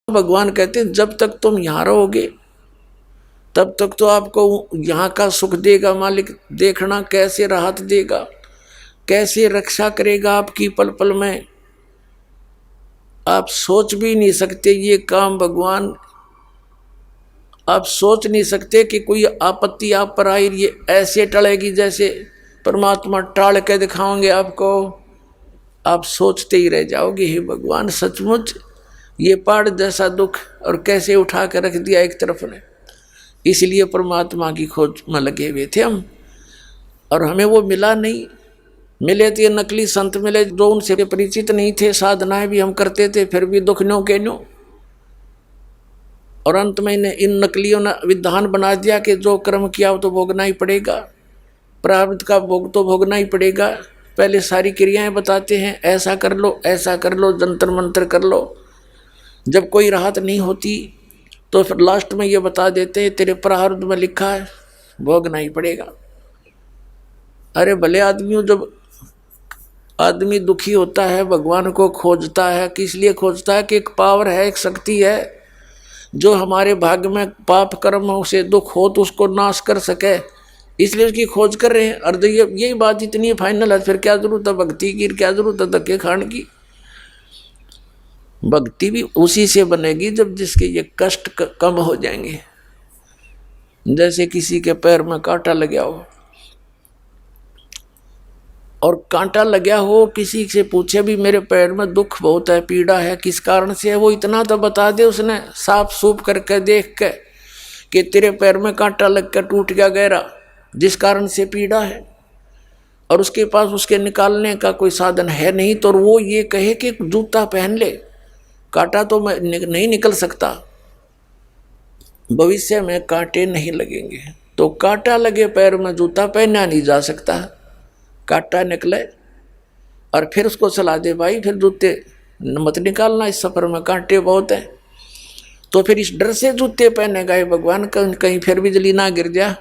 भगवान कहते हैं जब तक तुम यहाँ रहोगे तब तक तो आपको यहाँ का सुख देगा मालिक, देखना कैसे राहत देगा, कैसे रक्षा करेगा आपकी पल पल में। आप सोच भी नहीं सकते ये काम भगवान, आप सोच नहीं सकते कि कोई आपत्ति आप पर आई ये ऐसे टलेगी जैसे परमात्मा टाल के दिखाओगे आपको। आप सोचते ही रह जाओगे हे भगवान सचमुच ये पहाड़ जैसा दुख और कैसे उठा कर रख दिया एक तरफ ने। इसलिए परमात्मा की खोज में लगे हुए थे हम, और हमें वो मिला नहीं। मिले थे नकली संत मिले जो उनसे परिचित नहीं थे, साधनाएं भी हम करते थे फिर भी दुख न्यों के न्यों। और अंत में इन नकलियों ने विधान बना दिया कि जो कर्म किया वो तो भोगना ही पड़ेगा, प्रारब्ध का भोग तो भोगना ही पड़ेगा। पहले सारी क्रियाएं बताते हैं, ऐसा कर लो ऐसा कर लो, जंतर मंत्र कर लो। जब कोई राहत नहीं होती तो फिर लास्ट में ये बता देते हैं तेरे प्रारब्ध में लिखा है भोगना ही पड़ेगा। अरे भले आदमियों, जब आदमी दुखी होता है भगवान को खोजता है, किस लिए खोजता है कि एक पावर है, एक शक्ति है जो हमारे भाग्य में पाप कर्मों से दुख हो तो उसको नाश कर सके, इसलिए उसकी खोज कर रहे हैं। और यही बात इतनी फाइनल है, फिर क्या जरूरत है भक्ति की, क्या जरूरत है धक्के खाने की। भक्ति भी उसी से बनेगी जब जिसके ये कष्ट कम हो जाएंगे। जैसे किसी के पैर में कांटा लगा हो, और कांटा लगा हो, किसी से पूछे भी मेरे पैर में दुख बहुत है, पीड़ा है, किस कारण से है, वो इतना तो बता दे उसने साफ सूफ करके देख के कि तेरे पैर में कांटा लग कर टूट गया गहरा, जिस कारण से पीड़ा है, और उसके पास उसके निकालने का कोई साधन है नहीं, तो वो ये कहे कि जूता पहन ले, कांटा तो नहीं निकल सकता, भविष्य में कांटे नहीं लगेंगे। तो कांटा लगे पैर में जूता पहना नहीं जा सकता, कांटा निकले और फिर उसको सलाह दे भाई फिर जूते मत निकालना, इस सफर में कांटे बहुत हैं। तो फिर इस डर से जूते पहनेगा भगवान, कहीं फिर बिजली ना गिर जाए,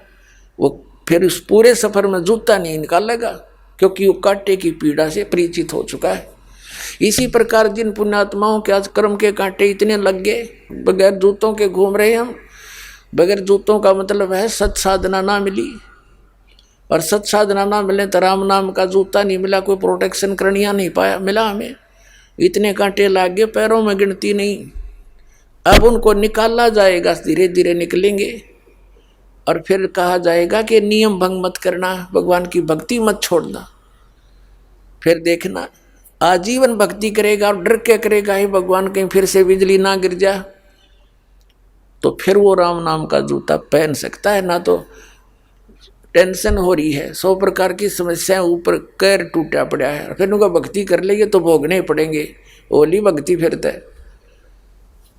वो फिर उस पूरे सफर में जूता नहीं निकालेगा, क्योंकि वो कांटे की पीड़ा से परिचित हो चुका है। इसी प्रकार जिन पुण्यात्माओं के आज कर्म के कांटे इतने लग गए, बगैर जूतों के घूम रहे हम, बगैर जूतों का मतलब है सत साधना ना मिली, और सत साधना ना मिले तो राम नाम का जूता नहीं मिला, कोई प्रोटेक्शन करनिया नहीं पाया, मिला हमें। इतने कांटे लग गए पैरों में गिनती नहीं। अब उनको निकाला जाएगा, धीरे धीरे निकलेंगे, और फिर कहा जाएगा कि नियम भंग मत करना, भगवान की भक्ति मत छोड़ना। फिर देखना आजीवन भक्ति करेगा और डर के करेगा ही भगवान कहीं फिर से बिजली ना गिर जा, तो फिर वो राम नाम का जूता पहन सकता है। ना तो टेंशन हो रही है, 100 प्रकार की समस्याएं ऊपर कैर टूटा पड़ा है, फिर उनका भक्ति कर लेंगे तो भोगने पड़ेंगे, ओली भक्ति फिरता है।